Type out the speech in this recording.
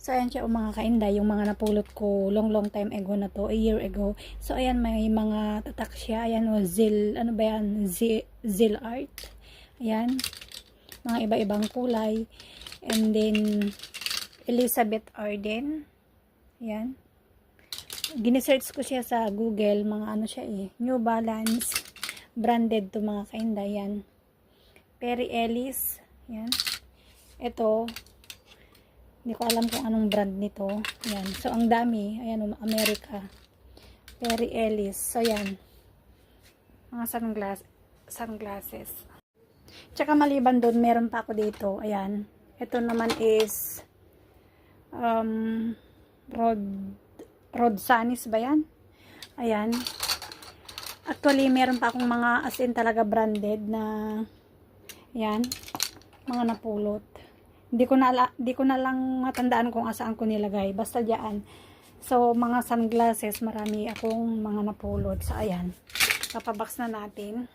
So, ayan siya mga kainday, yung mga napulot ko long time ago na to, a year ago. So, ayan, may mga tatak siya. Ayan, o, ano ba yan? Zil art. Ayan, mga iba-ibang kulay. And then, Elizabeth Arden. Ayan. Gine-search ko siya sa Google, mga ano siya New Balance. Branded to mga kainday, yan. Perry Ellis. Ayan. Ito, hindi ko alam kung anong brand nito. Ayan. So, ang dami. Ayan, America. Perry Ellis. So, yan. Mga sunglasses. Tsaka maliban doon, meron pa ako dito. Ayan. Ito naman is Rod Sanis ba yan? Ayan. Actually, meron pa akong mga as in talaga branded na ayan. Mga napulot. Di ko na lang matandaan kung asaan ko nilagay. Basta diyan. So, mga sunglasses, marami akong mga napulot. So, ayan. Papabox na natin.